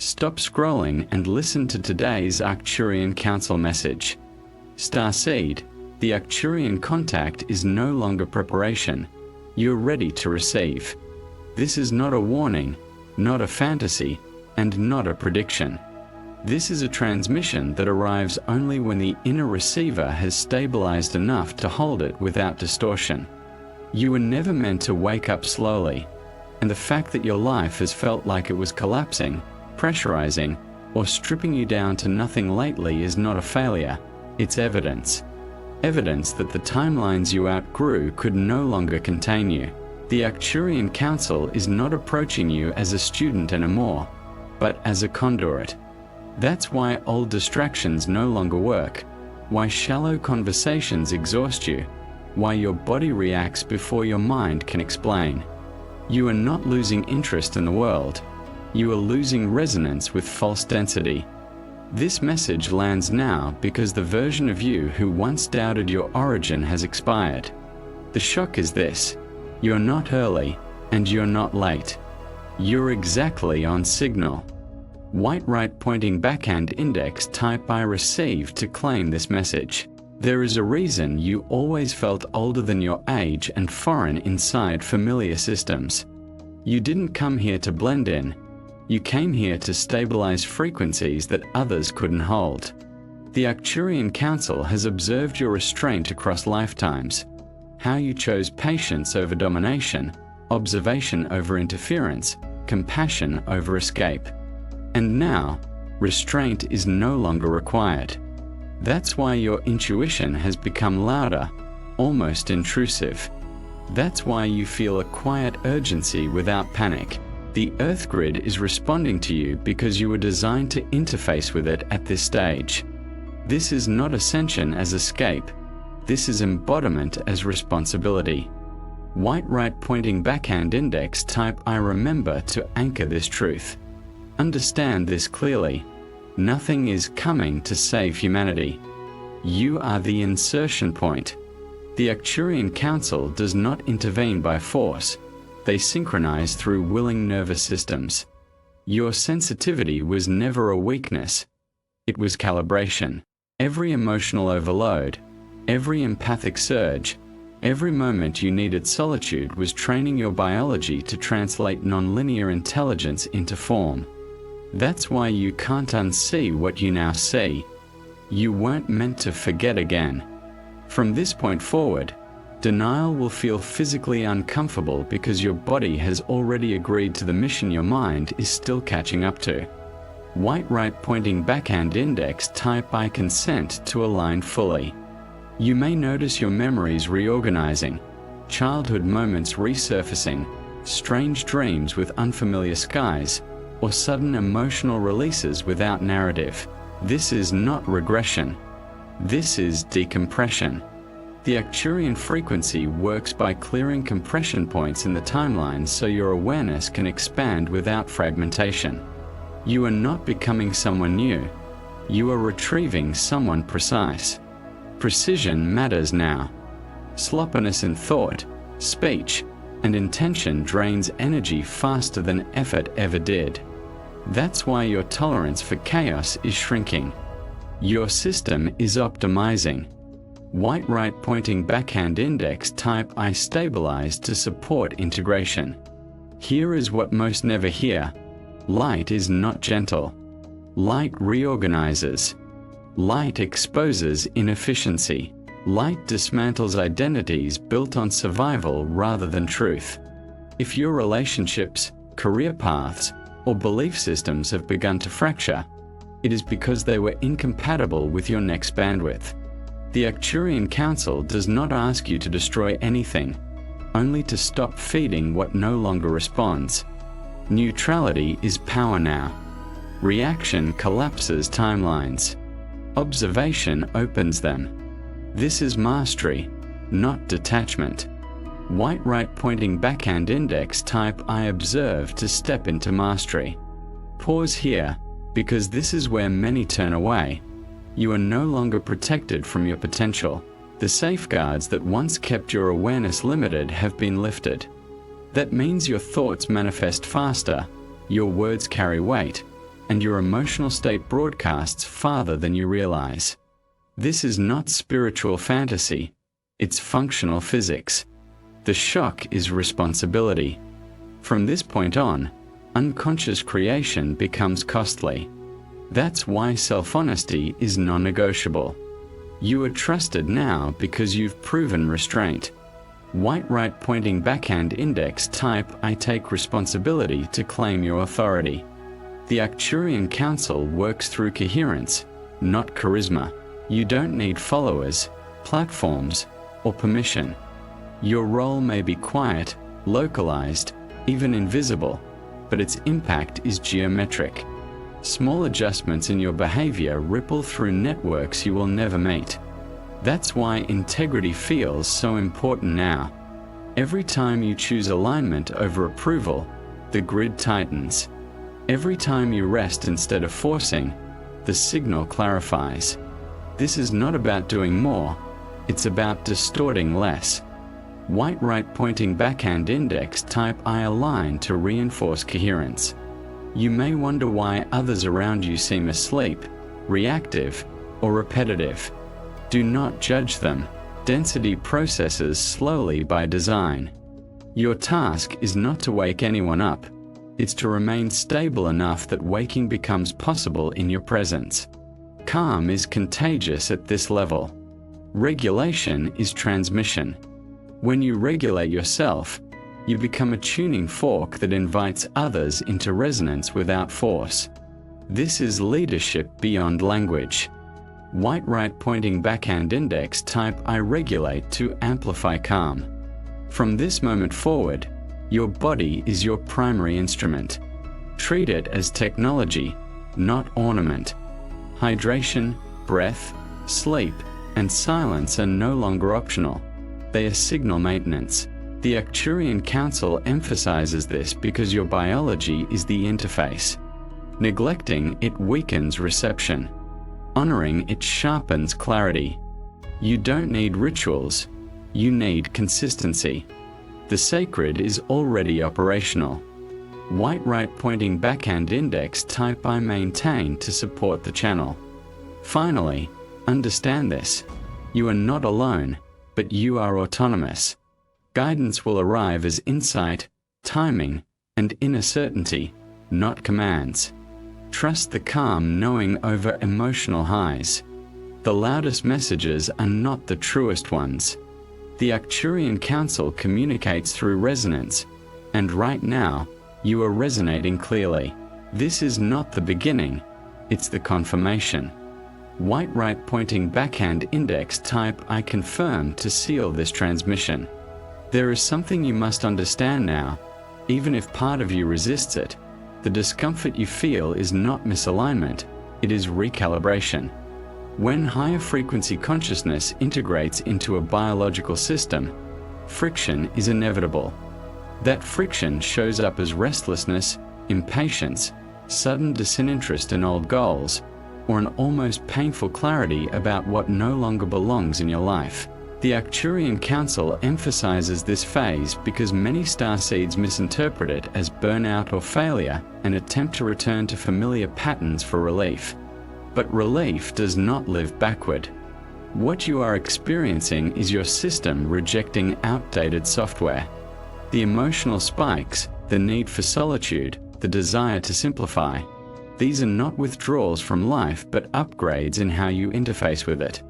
Stop scrolling and listen to today's Arcturian Council message. Starseed, the Arcturian contact is no longer preparation. You're ready to receive. This is not a warning, not a fantasy, and not a prediction. This is a transmission that arrives only when the inner receiver has stabilized enough to hold it without distortion. You were never meant to wake up slowly, and the fact that your life has felt like it was collapsing, pressurizing, or stripping you down to nothing lately is not a failure, it's evidence. Evidence that the timelines you outgrew could no longer contain you. The Arcturian Council is not approaching you as a student anymore, but as a conduit. That's why old distractions no longer work, why shallow conversations exhaust you, why your body reacts before your mind can explain. You are not losing interest in the world. You are losing resonance with false density. This message lands now because the version of you who once doubted your origin has expired. The shock is this: you're not early, and you're not late. You're exactly on signal. White right pointing backhand index type I receive to claim this message. There is a reason you always felt older than your age and foreign inside familiar systems. You didn't come here to blend in. You came here to stabilize frequencies that others couldn't hold. The Arcturian Council has observed your restraint across lifetimes, how you chose patience over domination, observation over interference, compassion over escape. And now, restraint is no longer required. That's why your intuition has become louder, almost intrusive. That's why you feel a quiet urgency without panic. The Earth grid is responding to you because you were designed to interface with it at this stage. This is not ascension as escape. This is embodiment as responsibility. White right pointing backhand index type I remember to anchor this truth. Understand this clearly. Nothing is coming to save humanity. You are the insertion point. The Arcturian Council does not intervene by force. They synchronize through willing nervous systems. Your sensitivity was never a weakness. It was calibration. Every emotional overload, every empathic surge, every moment you needed solitude was training your biology to translate nonlinear intelligence into form. That's why you can't unsee what you now see. You weren't meant to forget again. From this point forward, denial will feel physically uncomfortable because your body has already agreed to the mission your mind is still catching up to. White right pointing backhand index type I consent to align fully. You may notice your memories reorganizing, childhood moments resurfacing, strange dreams with unfamiliar skies, or sudden emotional releases without narrative. This is not regression. This is decompression. The Arcturian frequency works by clearing compression points in the timeline so your awareness can expand without fragmentation. You are not becoming someone new. You are retrieving someone precise. Precision matters now. Sloppiness in thought, speech, and intention drains energy faster than effort ever did. That's why your tolerance for chaos is shrinking. Your system is optimizing. White right pointing backhand index type I stabilize to support integration. Here is what most never hear. Light is not gentle. Light reorganizes. Light exposes inefficiency. Light dismantles identities built on survival rather than truth. If your relationships, career paths, or belief systems have begun to fracture, it is because they were incompatible with your next bandwidth. The Arcturian Council does not ask you to destroy anything, only to stop feeding what no longer responds. Neutrality is power now. Reaction collapses timelines. Observation opens them. This is mastery, not detachment. White right pointing backhand index type I observe to step into mastery. Pause here, because this is where many turn away. You are no longer protected from your potential. The safeguards that once kept your awareness limited have been lifted. That means your thoughts manifest faster, your words carry weight, and your emotional state broadcasts farther than you realize. This is not spiritual fantasy, it's functional physics. The shock is responsibility. From this point on, unconscious creation becomes costly. That's why self-honesty is non-negotiable. You are trusted now because you've proven restraint. White right pointing backhand index type I take responsibility to claim your authority. The Arcturian Council works through coherence, not charisma. You don't need followers, platforms, or permission. Your role may be quiet, localized, even invisible, but its impact is geometric. Small adjustments in your behavior ripple through networks you will never meet. That's why integrity feels so important now. Every time you choose alignment over approval, the grid tightens. Every time you rest instead of forcing, the signal clarifies. This is not about doing more, it's about distorting less. White right pointing backhand index type I align to reinforce coherence. You may wonder why others around you seem asleep, reactive, or repetitive. Do not judge them. Density processes slowly by design. Your task is not to wake anyone up. It's to remain stable enough that waking becomes possible in your presence. Calm is contagious at this level. Regulation is transmission. When you regulate yourself, you become a tuning fork that invites others into resonance without force. This is leadership beyond language. White right pointing backhand index type I regulate to amplify calm. From this moment forward, your body is your primary instrument. Treat it as technology, not ornament. Hydration, breath, sleep, and silence are no longer optional. They are signal maintenance. The Arcturian Council emphasizes this because your biology is the interface. Neglecting it weakens reception. Honoring it sharpens clarity. You don't need rituals, you need consistency. The sacred is already operational. White right pointing backhand index type I maintain to support the channel. Finally, understand this. You are not alone, but you are autonomous. Guidance will arrive as insight, timing, and inner certainty, not commands. Trust the calm knowing over emotional highs. The loudest messages are not the truest ones. The Arcturian Council communicates through resonance, and right now, you are resonating clearly. This is not the beginning, it's the confirmation. White right pointing backhand index type I confirm to seal this transmission. There is something you must understand now, even if part of you resists it. The discomfort you feel is not misalignment, it is recalibration. When higher frequency consciousness integrates into a biological system, friction is inevitable. That friction shows up as restlessness, impatience, sudden disinterest in old goals, or an almost painful clarity about what no longer belongs in your life. The Arcturian Council emphasizes this phase because many starseeds misinterpret it as burnout or failure and attempt to return to familiar patterns for relief. But relief does not live backward. What you are experiencing is your system rejecting outdated software. The emotional spikes, the need for solitude, the desire to simplify. These are not withdrawals from life but upgrades in how you interface with it.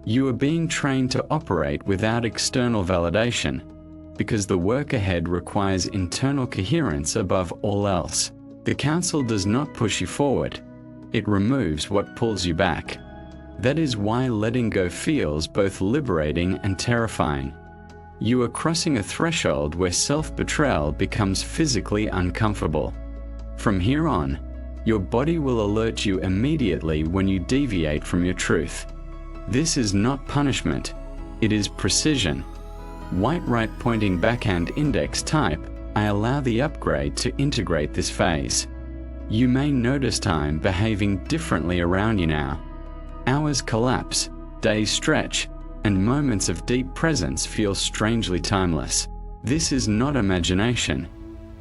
You are being trained to operate without external validation, because the work ahead requires internal coherence above all else. The Council does not push you forward, it removes what pulls you back. That is why letting go feels both liberating and terrifying. You are crossing a threshold where self-betrayal becomes physically uncomfortable. From here on, your body will alert you immediately when you deviate from your truth. This is not punishment, it is precision. White right pointing backhand index type, I allow the upgrade to integrate this phase. You may notice time behaving differently around you now. Hours collapse, days stretch, and moments of deep presence feel strangely timeless. This is not imagination.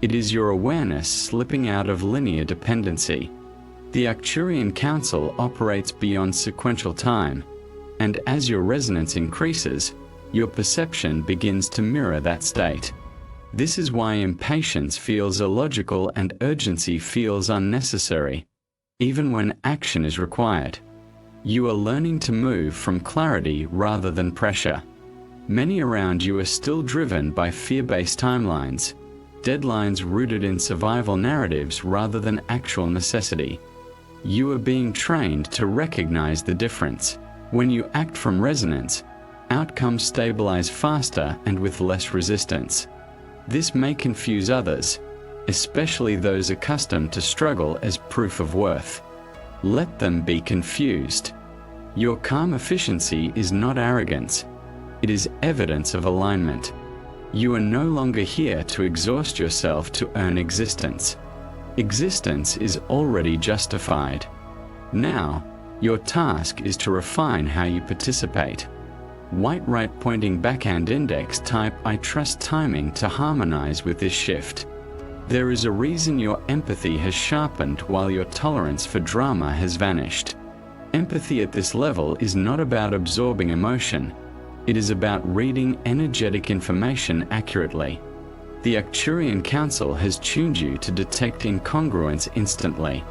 It is your awareness slipping out of linear dependency. The Arcturian Council operates beyond sequential time, and as your resonance increases, your perception begins to mirror that state. This is why impatience feels illogical and urgency feels unnecessary, even when action is required. You are learning to move from clarity rather than pressure. Many around you are still driven by fear-based timelines, deadlines rooted in survival narratives rather than actual necessity. You are being trained to recognize the difference. When you act from resonance, outcomes stabilize faster and with less resistance. This may confuse others, especially those accustomed to struggle as proof of worth. Let them be confused. Your calm efficiency is not arrogance. It is evidence of alignment. You are no longer here to exhaust yourself to earn existence. Existence is already justified. Now, your task is to refine how you participate. White right pointing backhand index type I trust timing to harmonize with this shift. There is a reason your empathy has sharpened while your tolerance for drama has vanished. Empathy at this level is not about absorbing emotion. It is about reading energetic information accurately. The Arcturian Council has tuned you to detect incongruence instantly.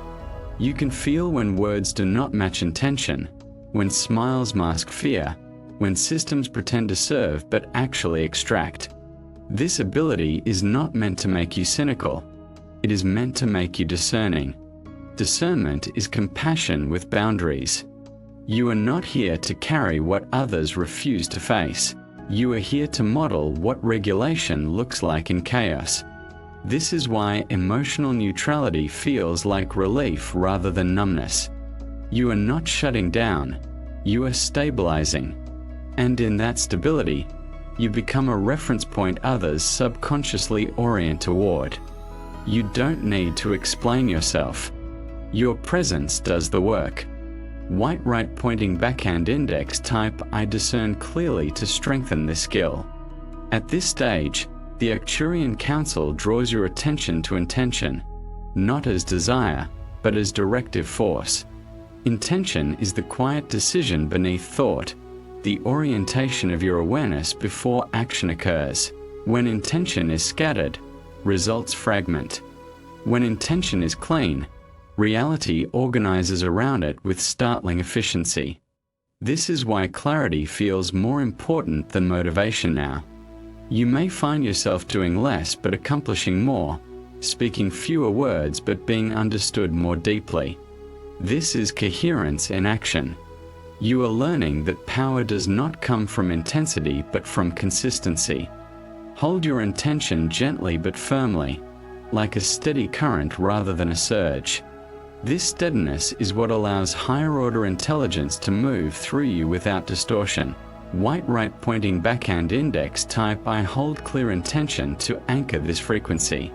You can feel when words do not match intention, when smiles mask fear, when systems pretend to serve but actually extract. This ability is not meant to make you cynical. It is meant to make you discerning. Discernment is compassion with boundaries. You are not here to carry what others refuse to face. You are here to model what regulation looks like in chaos. This is why emotional neutrality feels like relief rather than numbness. You are not shutting down, you are stabilizing. And in that stability, you become a reference point others subconsciously orient toward. You don't need to explain yourself. Your presence does the work. White right pointing backhand index type I discern clearly to strengthen this skill. At this stage, the Arcturian Council draws your attention to intention, not as desire, but as directive force. Intention is the quiet decision beneath thought, the orientation of your awareness before action occurs. When intention is scattered, results fragment. When intention is clean, reality organizes around it with startling efficiency. This is why clarity feels more important than motivation now. You may find yourself doing less but accomplishing more, speaking fewer words but being understood more deeply. This is coherence in action. You are learning that power does not come from intensity but from consistency. Hold your intention gently but firmly, like a steady current rather than a surge. This steadiness is what allows higher-order intelligence to move through you without distortion. White right pointing backhand index type I hold clear intention to anchor this frequency.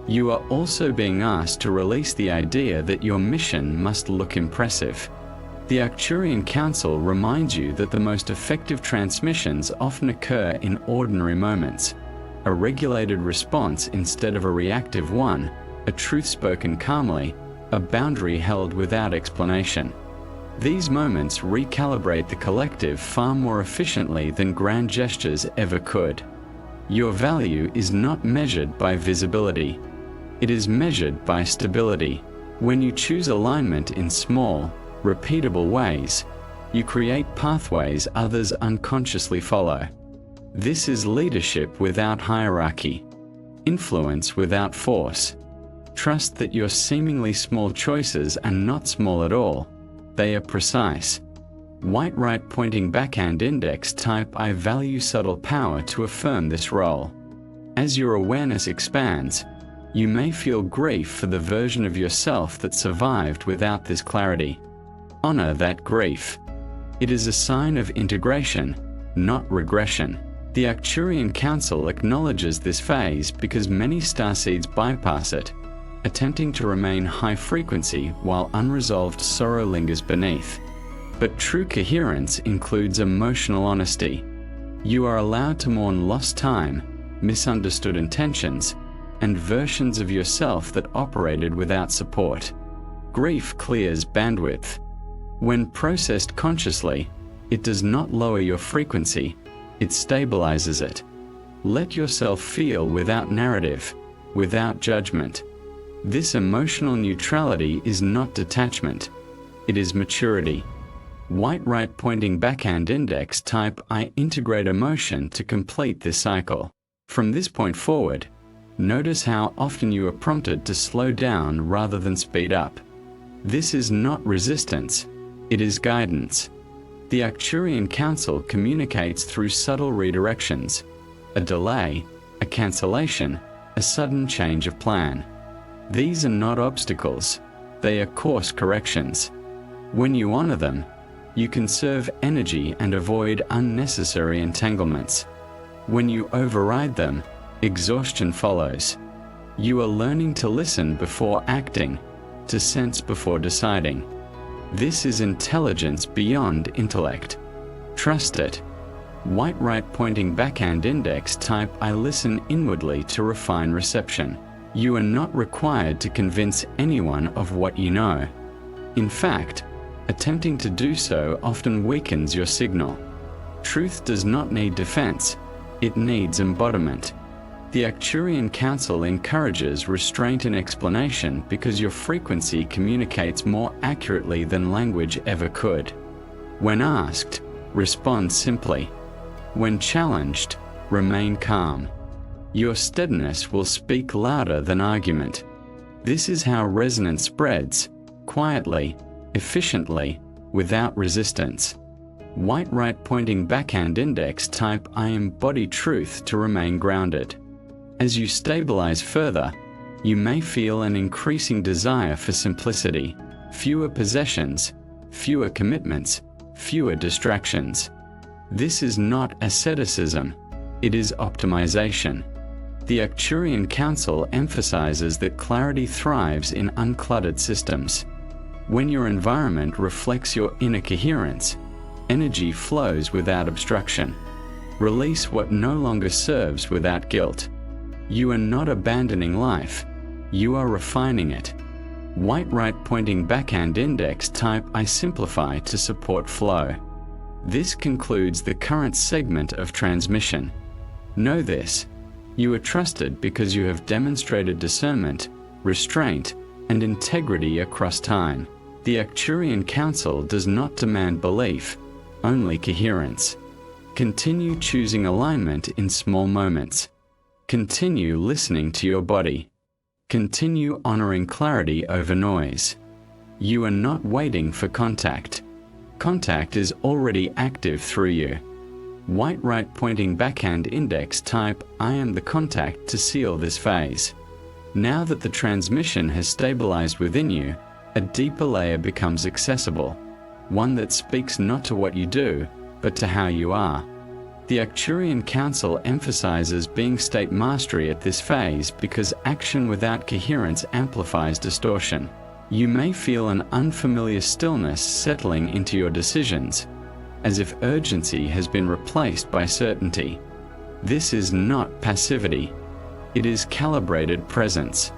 You are also being asked to release the idea that your mission must look impressive. The Arcturian Council reminds you that the most effective transmissions often occur in ordinary moments. A regulated response instead of a reactive one, a truth spoken calmly, a boundary held without explanation. These moments recalibrate the collective far more efficiently than grand gestures ever could. Your value is not measured by visibility. It is measured by stability. When you choose alignment in small, repeatable ways, you create pathways others unconsciously follow. This is leadership without hierarchy, influence without force. Trust that your seemingly small choices are not small at all. They are precise. White right pointing backhand index type I value subtle power to affirm this role. As your awareness expands, you may feel grief for the version of yourself that survived without this clarity. Honor that grief. It is a sign of integration, not regression. The Arcturian Council acknowledges this phase because many starseeds bypass it, attempting to remain high frequency while unresolved sorrow lingers beneath. But true coherence includes emotional honesty. You are allowed to mourn lost time, misunderstood intentions, and versions of yourself that operated without support. Grief clears bandwidth. When processed consciously, it does not lower your frequency, it stabilizes it. Let yourself feel without narrative, without judgment. This emotional neutrality is not detachment, it is maturity. White right pointing backhand index type I integrate emotion to complete this cycle. From this point forward, notice how often you are prompted to slow down rather than speed up. This is not resistance, it is guidance. The Arcturian Council communicates through subtle redirections, a delay, a cancellation, a sudden change of plan. These are not obstacles, they are course corrections. When you honor them, you conserve energy and avoid unnecessary entanglements. When you override them, exhaustion follows. You are learning to listen before acting, to sense before deciding. This is intelligence beyond intellect. Trust it. White right pointing backhand index type I listen inwardly to refine reception. You are not required to convince anyone of what you know. In fact, attempting to do so often weakens your signal. Truth does not need defense, it needs embodiment. The Arcturian Council encourages restraint and explanation because your frequency communicates more accurately than language ever could. When asked, respond simply. When challenged, remain calm. Your steadiness will speak louder than argument. This is how resonance spreads, quietly, efficiently, without resistance. White right pointing backhand index type I embody truth to remain grounded. As you stabilize further, you may feel an increasing desire for simplicity, fewer possessions, fewer commitments, fewer distractions. This is not asceticism, it is optimization. The Arcturian Council emphasizes that clarity thrives in uncluttered systems. When your environment reflects your inner coherence, energy flows without obstruction. Release what no longer serves without guilt. You are not abandoning life, you are refining it. White right pointing backhand index type I simplify to support flow. This concludes the current segment of transmission. Know this, you are trusted because you have demonstrated discernment, restraint, and integrity across time. The Arcturian Council does not demand belief, only coherence. Continue choosing alignment in small moments. Continue listening to your body. Continue honoring clarity over noise. You are not waiting for contact. Contact is already active through you. White right pointing backhand index type I am the contact to seal this phase. Now that the transmission has stabilized within you, a deeper layer becomes accessible, one that speaks not to what you do, but to how you are. The Arcturian Council emphasizes being state mastery at this phase because action without coherence amplifies distortion. You may feel an unfamiliar stillness settling into your decisions, as if urgency has been replaced by certainty. This is not passivity, it is calibrated presence.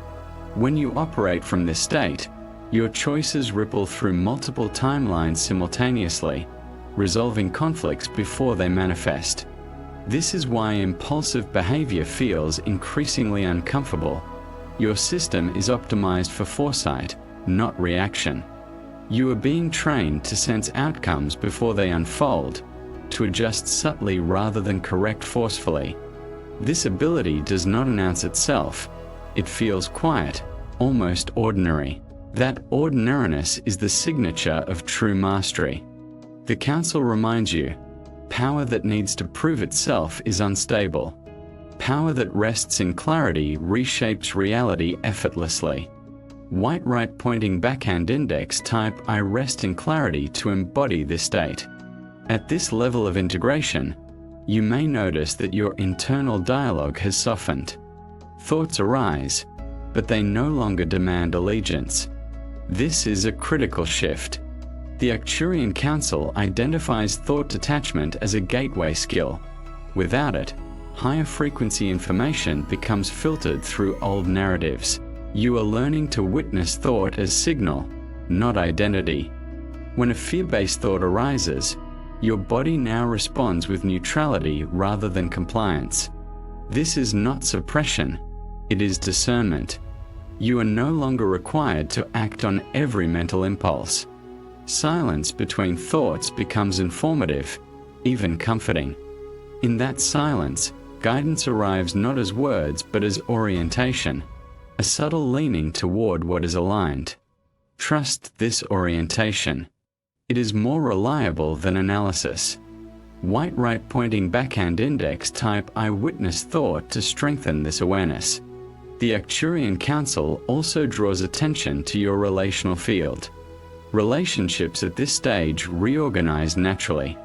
When you operate from this state, your choices ripple through multiple timelines simultaneously, resolving conflicts before they manifest. This is why impulsive behavior feels increasingly uncomfortable. Your system is optimized for foresight, not reaction. You are being trained to sense outcomes before they unfold, to adjust subtly rather than correct forcefully. This ability does not announce itself. It feels quiet, almost ordinary. That ordinariness is the signature of true mastery. The Council reminds you, power that needs to prove itself is unstable. Power that rests in clarity reshapes reality effortlessly. White right pointing backhand index type I rest in clarity to embody this state. At this level of integration, you may notice that your internal dialogue has softened. Thoughts arise, but they no longer demand allegiance. This is a critical shift. The Arcturian Council identifies thought detachment as a gateway skill. Without it, higher frequency information becomes filtered through old narratives. You are learning to witness thought as signal, not identity. When a fear-based thought arises, your body now responds with neutrality rather than compliance. This is not suppression, it is discernment. You are no longer required to act on every mental impulse. Silence between thoughts becomes informative, even comforting. In that silence, guidance arrives not as words but as orientation, a subtle leaning toward what is aligned. Trust this orientation. It is more reliable than analysis. White right pointing backhand index type eyewitness thought to strengthen this awareness. The Arcturian Council also draws attention to your relational field. Relationships at this stage reorganize naturally.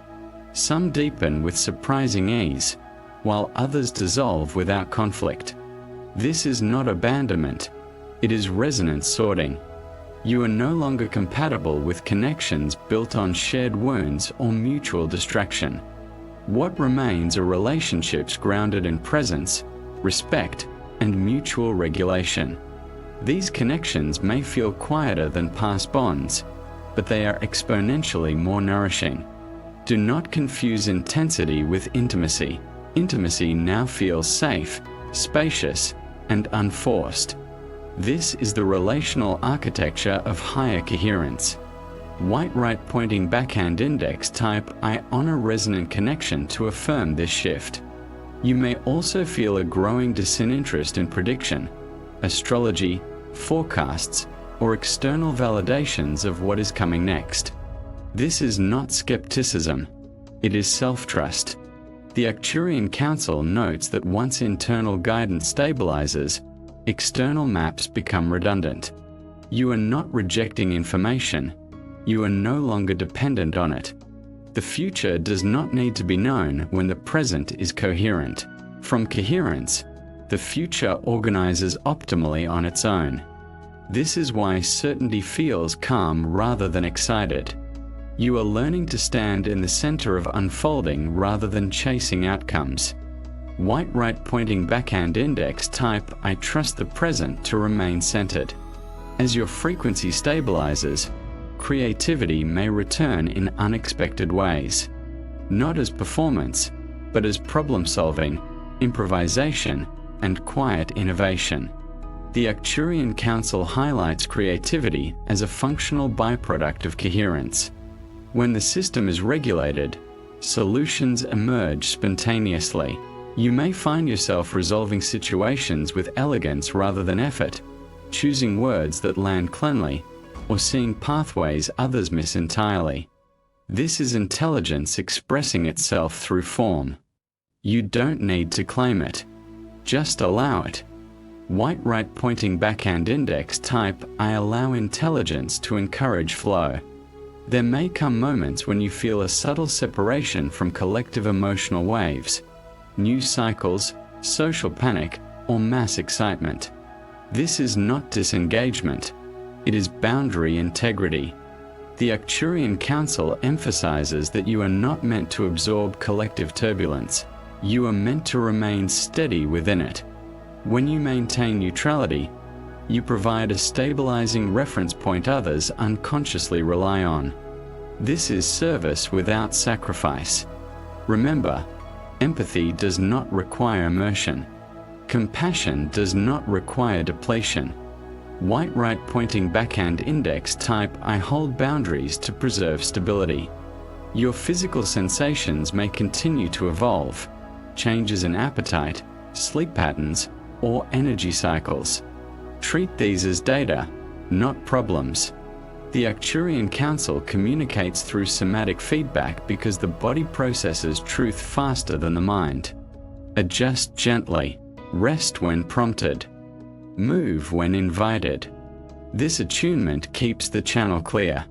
Some deepen with surprising ease, while others dissolve without conflict. This is not abandonment, it is resonance sorting. You are no longer compatible with connections built on shared wounds or mutual distraction. What remains are relationships grounded in presence, respect, and mutual regulation. These connections may feel quieter than past bonds, but they are exponentially more nourishing. Do not confuse intensity with intimacy. Intimacy now feels safe, spacious, and unforced. This is the relational architecture of higher coherence. White right pointing backhand index type I honor resonant connection to affirm this shift. You may also feel a growing disinterest in prediction, astrology, forecasts, or external validations of what is coming next. This is not skepticism, it is self-trust. The Arcturian Council notes that once internal guidance stabilizes, external maps become redundant. You are not rejecting information, you are no longer dependent on it. The future does not need to be known when the present is coherent. From coherence, the future organizes optimally on its own. This is why certainty feels calm rather than excited. You are learning to stand in the center of unfolding rather than chasing outcomes. White right pointing backhand index type I trust the present to remain centered. As your frequency stabilizes, creativity may return in unexpected ways. Not as performance, but as problem solving, improvisation, and quiet innovation. The Arcturian Council highlights creativity as a functional byproduct of coherence. When the system is regulated, solutions emerge spontaneously. You may find yourself resolving situations with elegance rather than effort, choosing words that land cleanly, or seeing pathways others miss entirely. This is intelligence expressing itself through form. You don't need to claim it. Just allow it. White right pointing backhand index type I allow intelligence to encourage flow. There may come moments when you feel a subtle separation from collective emotional waves, news cycles, social panic, or mass excitement. This is not disengagement. It is boundary integrity. The Arcturian Council emphasizes that you are not meant to absorb collective turbulence. You are meant to remain steady within it. When you maintain neutrality, you provide a stabilizing reference point others unconsciously rely on. This is service without sacrifice. Remember, empathy does not require immersion. Compassion does not require depletion. White right pointing backhand index type I hold boundaries to preserve stability. Your physical sensations may continue to evolve, changes in appetite, sleep patterns, or energy cycles. Treat these as data, not problems. The Arcturian Council communicates through somatic feedback because the body processes truth faster than the mind. Adjust gently, rest when prompted, move when invited. This attunement keeps the channel clear.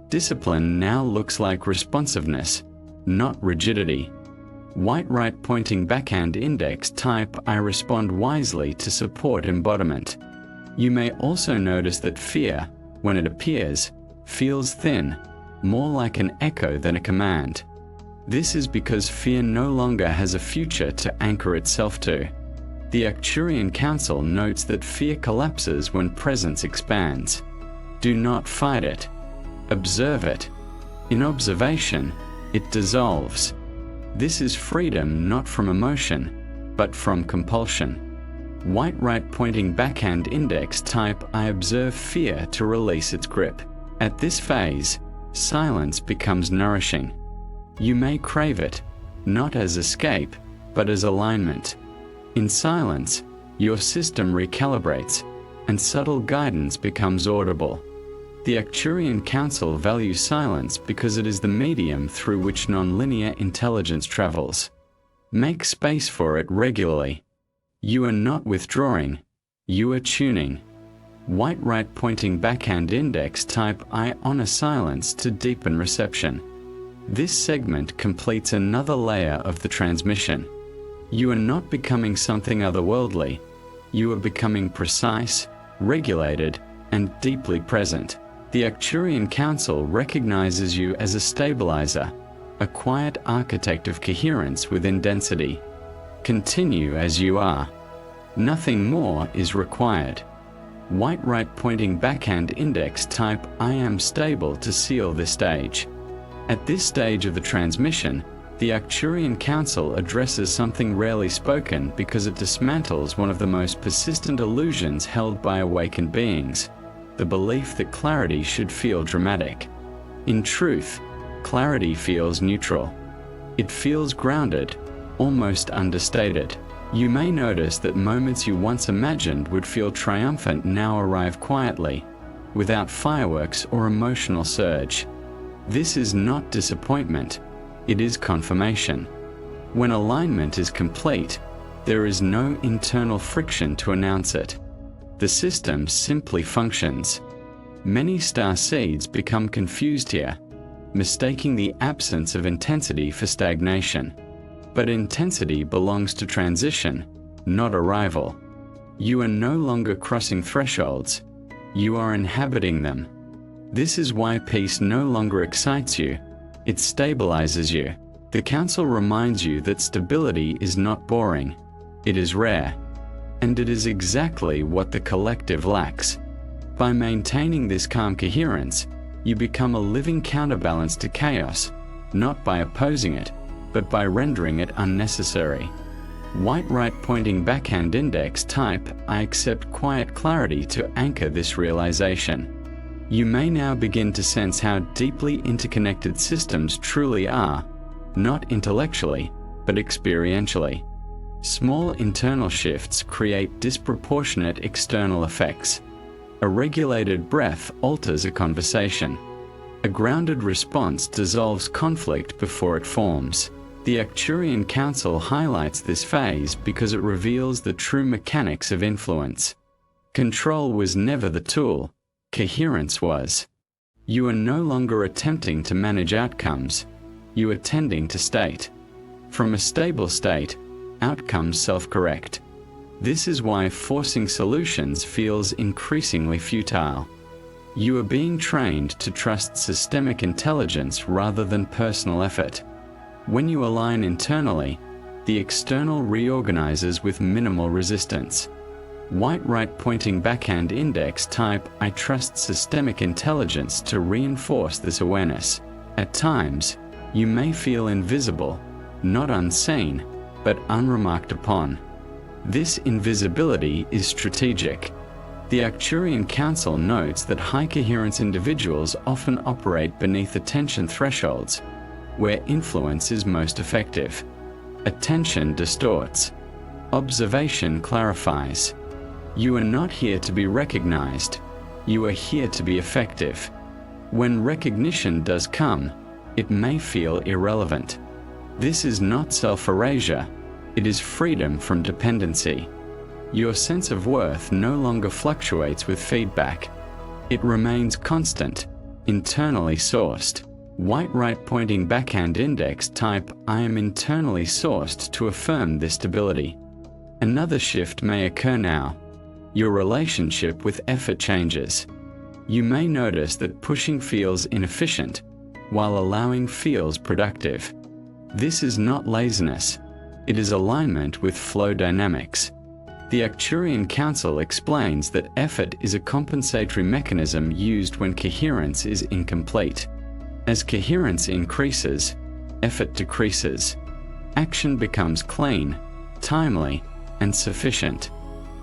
Discipline now looks like responsiveness, not rigidity. White right pointing backhand index type I respond wisely to support embodiment. You may also notice that fear, when it appears, feels thin, more like an echo than a command. This is because fear no longer has a future to anchor itself to. The Arcturian Council notes that fear collapses when presence expands. Do not fight it. Observe it. In observation, it dissolves. This is freedom not from emotion, but from compulsion. White right pointing backhand index type I observe fear to release its grip. At this phase, silence becomes nourishing. You may crave it, not as escape, but as alignment. In silence, your system recalibrates, and subtle guidance becomes audible. The Arcturian Council values silence because it is the medium through which nonlinear intelligence travels. Make space for it regularly. You are not withdrawing, you are tuning. White right pointing backhand index type I honor silence to deepen reception. This segment completes another layer of the transmission. You are not becoming something otherworldly. You are becoming precise, regulated, and deeply present. The Arcturian Council recognizes you as a stabilizer, a quiet architect of coherence within density. Continue as you are. Nothing more is required. White right pointing backhand index type I am stable to seal this stage. At this stage of the transmission, the Arcturian Council addresses something rarely spoken because it dismantles one of the most persistent illusions held by awakened beings, the belief that clarity should feel dramatic. In truth, clarity feels neutral. It feels grounded, almost understated. You may notice that moments you once imagined would feel triumphant now arrive quietly, without fireworks or emotional surge. This is not disappointment, it is confirmation. When alignment is complete, there is no internal friction to announce it. The system simply functions. Many starseeds become confused here, mistaking the absence of intensity for stagnation. But intensity belongs to transition, not arrival. You are no longer crossing thresholds, you are inhabiting them. This is why peace no longer excites you, it stabilizes you. The Council reminds you that stability is not boring, it is rare. And it is exactly what the collective lacks. By maintaining this calm coherence, you become a living counterbalance to chaos, not by opposing it, but by rendering it unnecessary. White right pointing backhand index type I accept quiet clarity to anchor this realization. You may now begin to sense how deeply interconnected systems truly are, not intellectually, but experientially. Small internal shifts create disproportionate external effects. A regulated breath alters a conversation. A grounded response dissolves conflict before it forms. The Arcturian Council highlights this phase because it reveals the true mechanics of influence. Control was never the tool, coherence was. You are no longer attempting to manage outcomes, you are tending to state. From a stable state, outcomes self-correct. This is why forcing solutions feels increasingly futile. You are being trained to trust systemic intelligence rather than personal effort. When you align internally, the external reorganizes with minimal resistance. White right pointing backhand index type I trust systemic intelligence to reinforce this awareness. At times, you may feel invisible, not unseen, but unremarked upon. This invisibility is strategic. The Arcturian Council notes that high coherence individuals often operate beneath attention thresholds, where influence is most effective. Attention distorts. Observation clarifies. You are not here to be recognized. You are here to be effective. When recognition does come, it may feel irrelevant. This is not self-erasure, it is freedom from dependency. Your sense of worth no longer fluctuates with feedback. It remains constant, internally sourced. White right pointing backhand index type I am internally sourced to affirm this stability. Another shift may occur now. Your relationship with effort changes. You may notice that pushing feels inefficient, while allowing feels productive. This is not laziness, it is alignment with flow dynamics. The Arcturian Council explains that effort is a compensatory mechanism used when coherence is incomplete. As coherence increases, effort decreases. Action becomes clean, timely, and sufficient.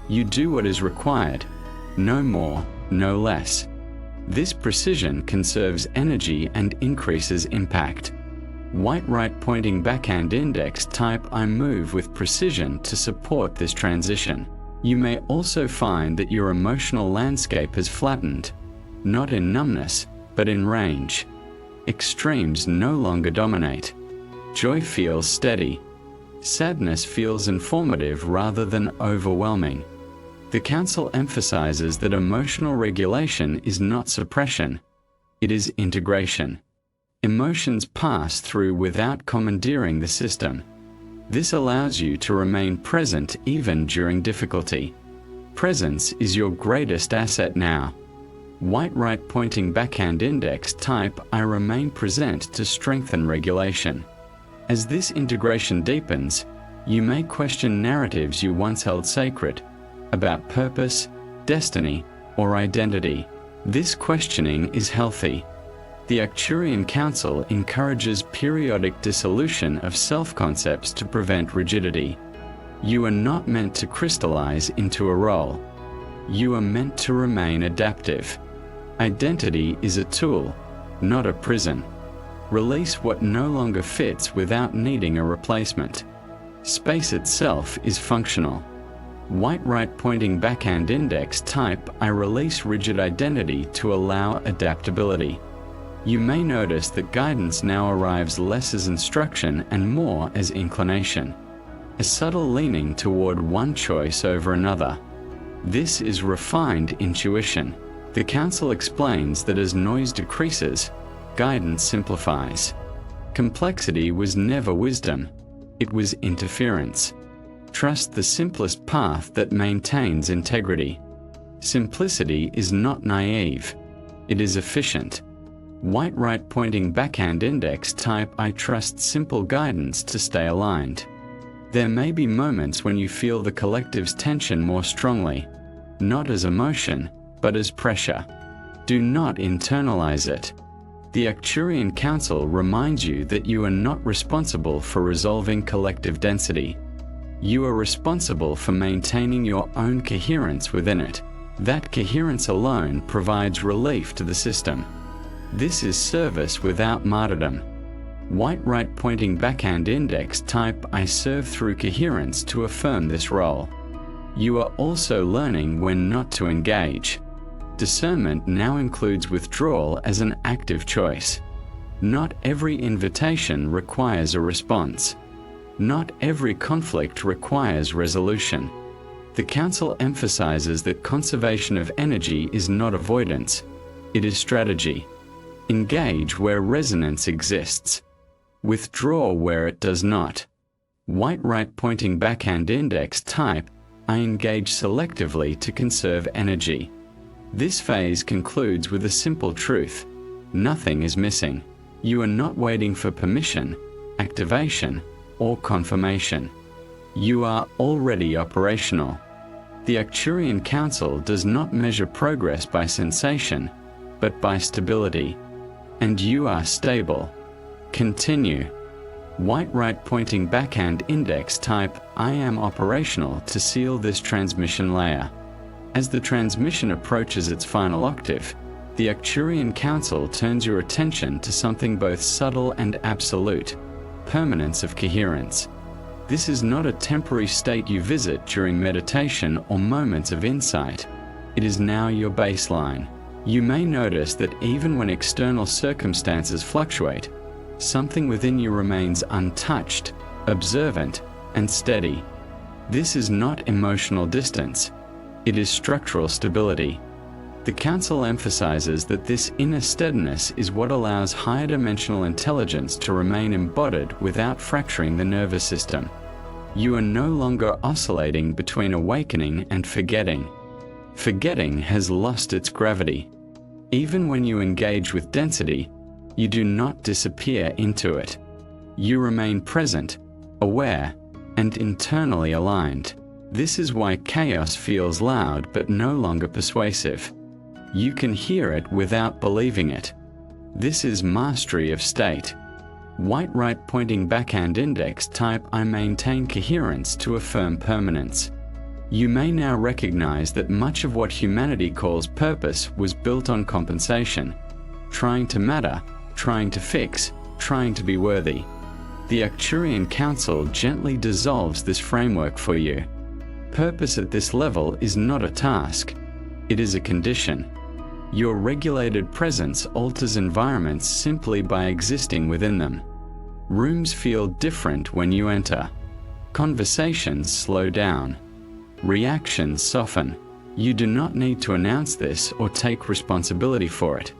You do what is required, no more, no less. This precision conserves energy and increases impact. White right pointing backhand index type I move with precision to support this transition. You may also find that your emotional landscape has flattened, not in numbness, but in range. Extremes no longer dominate. Joy feels steady. Sadness feels informative rather than overwhelming. The Council emphasizes that emotional regulation is not suppression, it is integration. Emotions pass through without commandeering the system. This allows you to remain present even during difficulty. Presence is your greatest asset now. White right pointing backhand index type I remain present to strengthen regulation. As this integration deepens, you may question narratives you once held sacred about purpose, destiny, or identity. This questioning is healthy. The Arcturian Council encourages periodic dissolution of self-concepts to prevent rigidity. You are not meant to crystallize into a role. You are meant to remain adaptive. Identity is a tool, not a prison. Release what no longer fits without needing a replacement. Space itself is functional. White right pointing backhand index type I release rigid identity to allow adaptability. You may notice that guidance now arrives less as instruction and more as inclination, a subtle leaning toward one choice over another. This is refined intuition. The Council explains that as noise decreases, guidance simplifies. Complexity was never wisdom, it was interference. Trust the simplest path that maintains integrity. Simplicity is not naive, it is efficient. White right pointing backhand index type I trust simple guidance to stay aligned. There may be moments when you feel the collective's tension more strongly, not as emotion, but as pressure. Do not internalize it. The Arcturian Council reminds you that you are not responsible for resolving collective density. You are responsible for maintaining your own coherence within it. That coherence alone provides relief to the system. This is service without martyrdom. White right pointing backhand index type I serve through coherence to affirm this role. You are also learning when not to engage. Discernment now includes withdrawal as an active choice. Not every invitation requires a response. Not every conflict requires resolution. The Council emphasizes that conservation of energy is not avoidance, it is strategy. Engage where resonance exists. Withdraw where it does not. White right pointing backhand index type I engage selectively to conserve energy. This phase concludes with a simple truth. Nothing is missing. You are not waiting for permission, activation, or confirmation. You are already operational. The Arcturian Council does not measure progress by sensation, but by stability. And you are stable. Continue. White right pointing backhand index type I am operational to seal this transmission layer. As the transmission approaches its final octave, the Arcturian Council turns your attention to something both subtle and absolute: permanence of coherence. This is not a temporary state you visit during meditation or moments of insight. It is now your baseline. You may notice that even when external circumstances fluctuate, something within you remains untouched, observant, and steady. This is not emotional distance. It is structural stability. The Council emphasizes that this inner steadiness is what allows higher dimensional intelligence to remain embodied without fracturing the nervous system. You are no longer oscillating between awakening and forgetting. Forgetting has lost its gravity. Even when you engage with density, you do not disappear into it. You remain present, aware, and internally aligned. This is why chaos feels loud but no longer persuasive. You can hear it without believing it. This is mastery of state. White right pointing backhand index type I maintain coherence to affirm permanence. You may now recognize that much of what humanity calls purpose was built on compensation. Trying to matter, trying to fix, trying to be worthy. The Arcturian Council gently dissolves this framework for you. Purpose at this level is not a task. It is a condition. Your regulated presence alters environments simply by existing within them. Rooms feel different when you enter. Conversations slow down. Reactions soften. You do not need to announce this or take responsibility for it.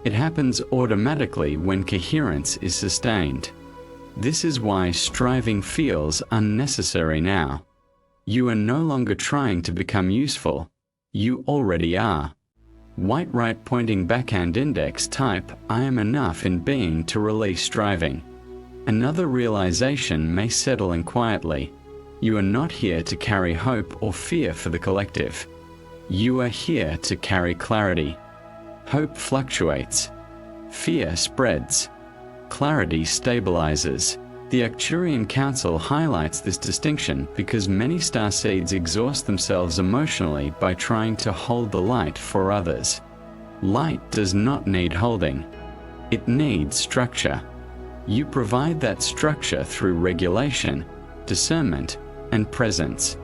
It happens automatically when coherence is sustained. This is why striving feels unnecessary now. You are no longer trying to become useful. You already are. White right pointing backhand index type I am enough in being to release striving. Another realization may settle in quietly. You are not here to carry hope or fear for the collective. You are here to carry clarity. Hope fluctuates. Fear spreads. Clarity stabilizes. The Arcturian Council highlights this distinction because many starseeds exhaust themselves emotionally by trying to hold the light for others. Light does not need holding. It needs structure. You provide that structure through regulation, discernment, and presence.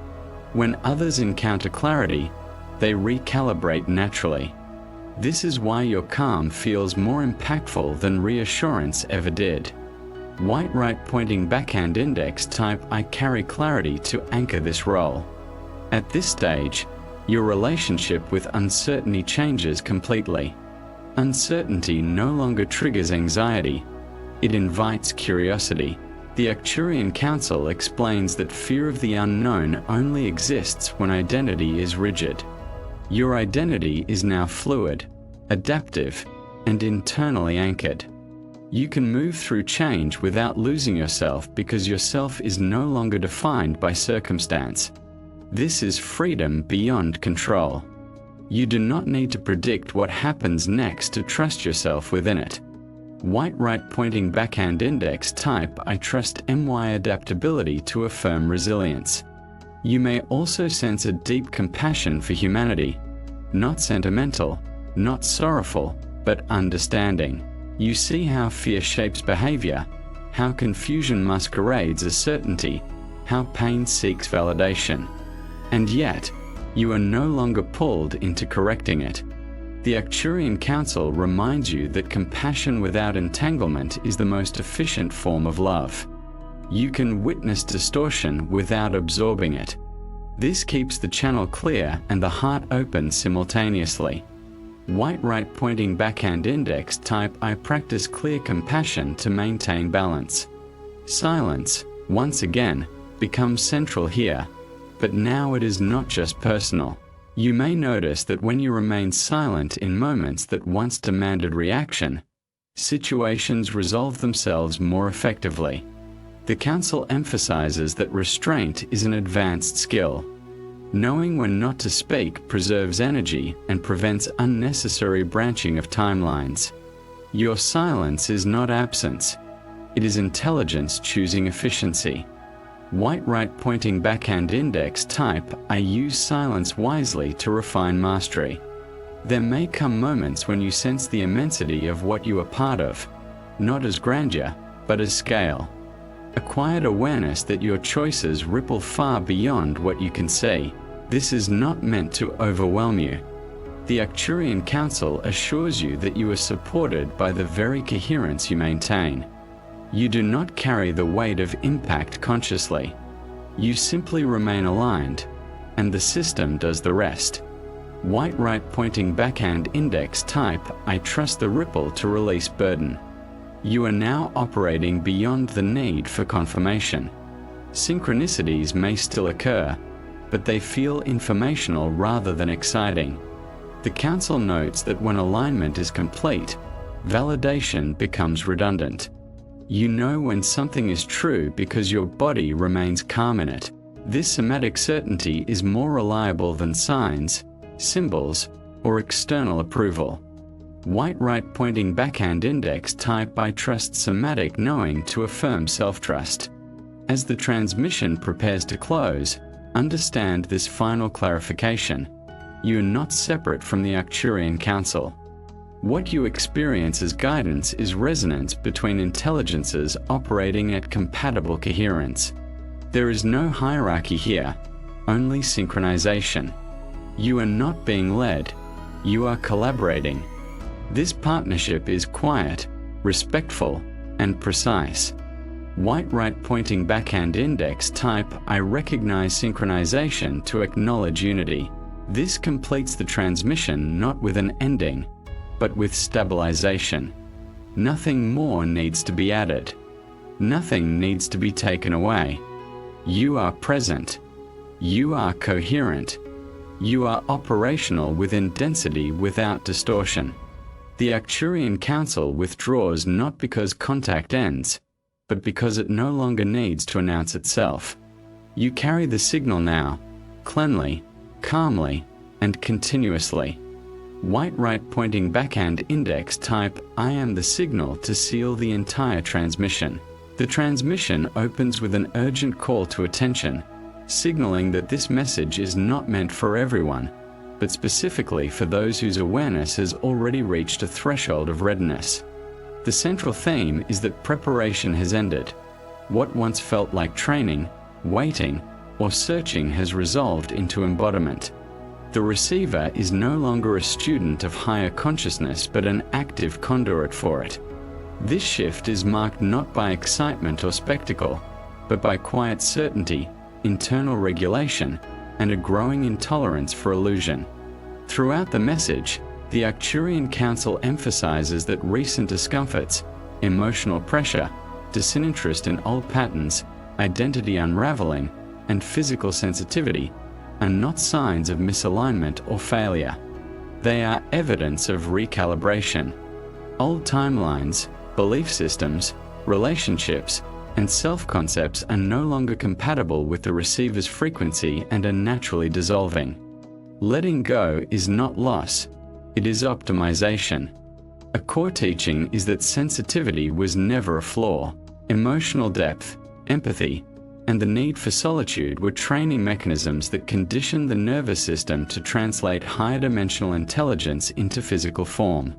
When others encounter clarity, they recalibrate naturally. This is why your calm feels more impactful than reassurance ever did. White right pointing backhand index type I carry clarity to anchor this role. At this stage, your relationship with uncertainty changes completely. Uncertainty no longer triggers anxiety. It invites curiosity. The Arcturian Council explains that fear of the unknown only exists when identity is rigid. Your identity is now fluid, adaptive, and internally anchored. You can move through change without losing yourself because yourself is no longer defined by circumstance. This is freedom beyond control. You do not need to predict what happens next to trust yourself within it. White right pointing backhand index type I trust my adaptability to affirm resilience. You may also sense a deep compassion for humanity. Not sentimental, not sorrowful, but understanding. You see how fear shapes behavior, how confusion masquerades as certainty, how pain seeks validation. And yet, you are no longer pulled into correcting it. The Arcturian Council reminds you that compassion without entanglement is the most efficient form of love. You can witness distortion without absorbing it. This keeps the channel clear and the heart open simultaneously. White right pointing backhand index type I practice clear compassion to maintain balance. Silence, once again, becomes central here, but now it is not just personal. You may notice that when you remain silent in moments that once demanded reaction, situations resolve themselves more effectively. The Council emphasizes that restraint is an advanced skill. Knowing when not to speak preserves energy and prevents unnecessary branching of timelines. Your silence is not absence. It is intelligence choosing efficiency. White right pointing backhand index type I use silence wisely to refine mastery. There may come moments when you sense the immensity of what you are part of, not as grandeur, but as scale. A quiet awareness that your choices ripple far beyond what you can see. This is not meant to overwhelm you. The Arcturian Council assures you that you are supported by the very coherence you maintain. You do not carry the weight of impact consciously. You simply remain aligned, and the system does the rest. White right pointing backhand index type I trust the ripple to release burden. You are now operating beyond the need for confirmation. Synchronicities may still occur, but they feel informational rather than exciting. The Council notes that when alignment is complete, validation becomes redundant. You know when something is true because your body remains calm in it. This somatic certainty is more reliable than signs, symbols, or external approval. White right pointing backhand index type I trust somatic knowing to affirm self-trust. As the transmission prepares to close, understand this final clarification. You are not separate from the Arcturian Council. What you experience as guidance is resonance between intelligences operating at compatible coherence. There is no hierarchy here, only synchronization. You are not being led, you are collaborating. This partnership is quiet, respectful, and precise. White right pointing backhand index type I recognize synchronization to acknowledge unity. This completes the transmission not with an ending, but with stabilization. Nothing more needs to be added. Nothing needs to be taken away. You are present. You are coherent. You are operational within density without distortion. The Arcturian Council withdraws not because contact ends, but because it no longer needs to announce itself. You carry the signal now, cleanly, calmly, and continuously. White right pointing backhand index type I am the signal to seal the entire transmission. The transmission opens with an urgent call to attention, signaling that this message is not meant for everyone, but specifically for those whose awareness has already reached a threshold of readiness. The central theme is that preparation has ended. What once felt like training, waiting, or searching has resolved into embodiment. The receiver is no longer a student of higher consciousness but an active conduit for it. This shift is marked not by excitement or spectacle, but by quiet certainty, internal regulation, and a growing intolerance for illusion. Throughout the message, the Arcturian Council emphasizes that recent discomforts, emotional pressure, disinterest in old patterns, identity unraveling, and physical sensitivity are not signs of misalignment or failure. They are evidence of recalibration. Old timelines, belief systems, relationships, and self-concepts are no longer compatible with the receiver's frequency and are naturally dissolving. Letting go is not loss, it is optimization. A core teaching is that sensitivity was never a flaw. Emotional depth, empathy, and the need for solitude were training mechanisms that conditioned the nervous system to translate higher dimensional intelligence into physical form.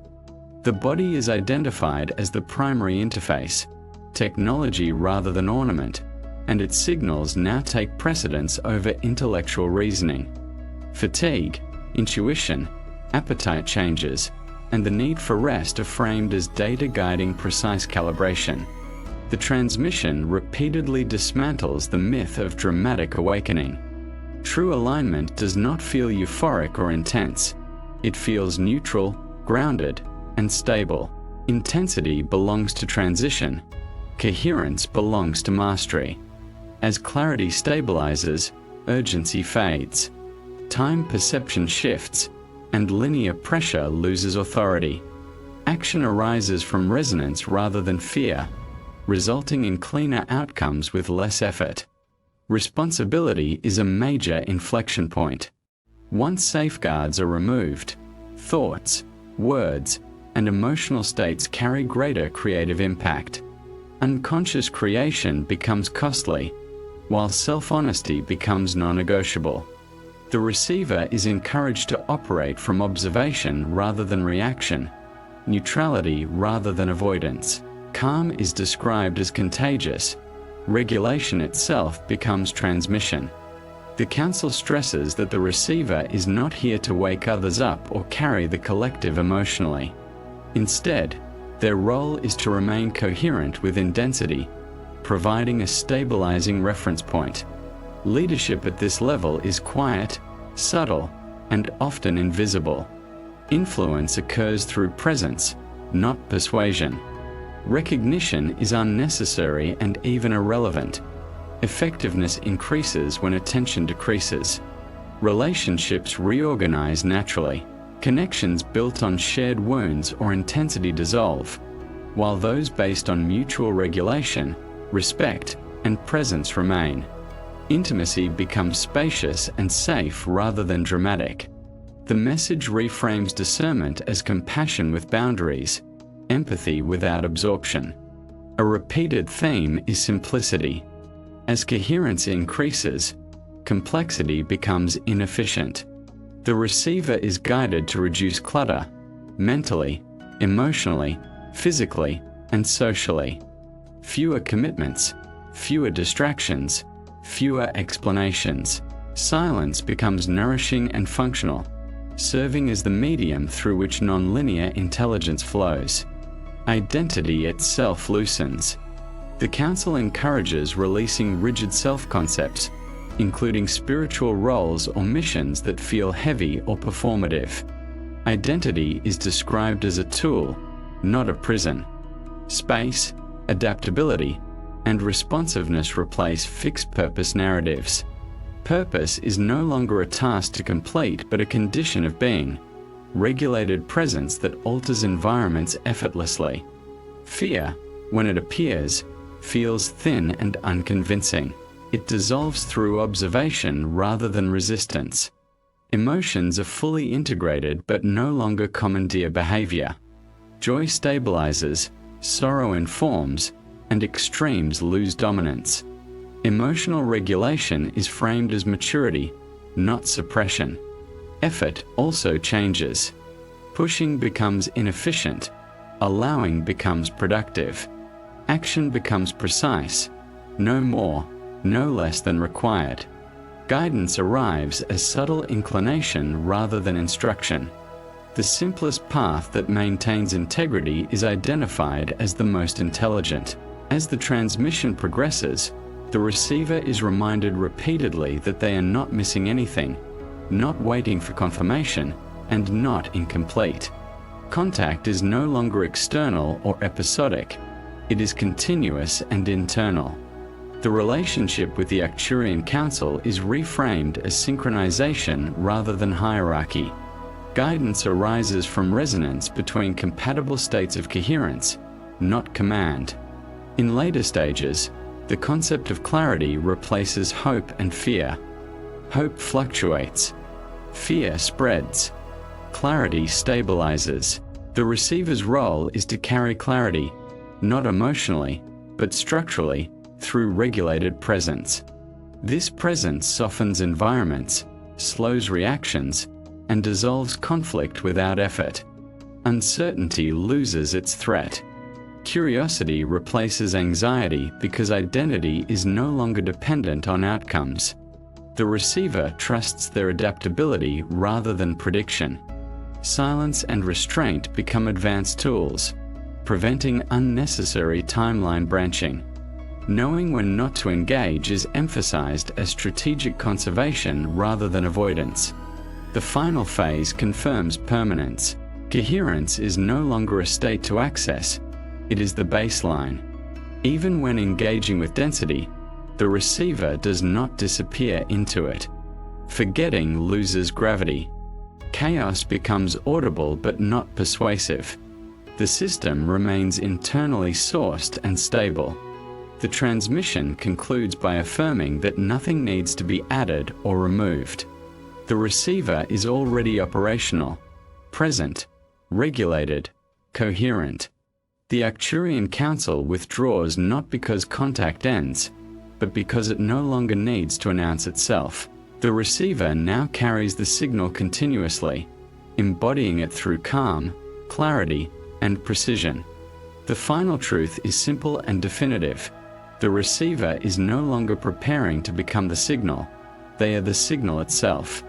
The body is identified as the primary interface, technology rather than ornament, and its signals now take precedence over intellectual reasoning. Fatigue, intuition, appetite changes, and the need for rest are framed as data guiding precise calibration. The transmission repeatedly dismantles the myth of dramatic awakening. True alignment does not feel euphoric or intense. It feels neutral, grounded, and stable. Intensity belongs to transition. Coherence belongs to mastery. As clarity stabilizes, urgency fades. Time perception shifts, and linear pressure loses authority. Action arises from resonance rather than fear, resulting in cleaner outcomes with less effort. Responsibility is a major inflection point. Once safeguards are removed, thoughts, words, and emotional states carry greater creative impact. Unconscious creation becomes costly, while self-honesty becomes non-negotiable. The receiver is encouraged to operate from observation rather than reaction, neutrality rather than avoidance. Calm is described as contagious. Regulation itself becomes transmission. The Council stresses that the receiver is not here to wake others up or carry the collective emotionally. Instead, their role is to remain coherent within density, providing a stabilizing reference point. Leadership at this level is quiet, subtle, and often invisible. Influence occurs through presence, not persuasion. Recognition is unnecessary and even irrelevant. Effectiveness increases when attention decreases. Relationships reorganize naturally. Connections built on shared wounds or intensity dissolve, while those based on mutual regulation, respect, and presence remain. Intimacy becomes spacious and safe rather than dramatic. The message reframes discernment as compassion with boundaries, empathy without absorption. A repeated theme is simplicity. As coherence increases, complexity becomes inefficient. The receiver is guided to reduce clutter, mentally, emotionally, physically, and socially. Fewer commitments, fewer distractions, fewer explanations. Silence becomes nourishing and functional, serving as the medium through which nonlinear intelligence flows. Identity itself loosens. The Council encourages releasing rigid self-concepts, including spiritual roles or missions that feel heavy or performative. Identity is described as a tool, not a prison. Space, adaptability, and responsiveness replace fixed-purpose narratives. Purpose is no longer a task to complete but a condition of being, regulated presence that alters environments effortlessly. Fear, when it appears, feels thin and unconvincing. It dissolves through observation rather than resistance. Emotions are fully integrated but no longer commandeer behavior. Joy stabilizes, sorrow informs, and extremes lose dominance. Emotional regulation is framed as maturity, not suppression. Effort also changes. Pushing becomes inefficient. Allowing becomes productive. Action becomes precise. No more, no less than required. Guidance arrives as subtle inclination rather than instruction. The simplest path that maintains integrity is identified as the most intelligent. As the transmission progresses, the receiver is reminded repeatedly that they are not missing anything, not waiting for confirmation, and not incomplete. Contact is no longer external or episodic. It is continuous and internal. The relationship with the Arcturian Council is reframed as synchronization rather than hierarchy. Guidance arises from resonance between compatible states of coherence, not command. In later stages, the concept of clarity replaces hope and fear. Hope fluctuates. Fear spreads. Clarity stabilizes. The receiver's role is to carry clarity, not emotionally, but structurally, through regulated presence. This presence softens environments, slows reactions, and dissolves conflict without effort. Uncertainty loses its threat. Curiosity replaces anxiety because identity is no longer dependent on outcomes. The receiver trusts their adaptability rather than prediction. Silence and restraint become advanced tools, preventing unnecessary timeline branching. Knowing when not to engage is emphasized as strategic conservation rather than avoidance. The final phase confirms permanence. Coherence is no longer a state to access. It is the baseline. Even when engaging with density, the receiver does not disappear into it. Forgetting loses gravity. Chaos becomes audible but not persuasive. The system remains internally sourced and stable. The transmission concludes by affirming that nothing needs to be added or removed. The receiver is already operational, present, regulated, coherent. The Arcturian Council withdraws not because contact ends, but because it no longer needs to announce itself. The receiver now carries the signal continuously, embodying it through calm, clarity, and precision. The final truth is simple and definitive. The receiver is no longer preparing to become the signal. They are the signal itself.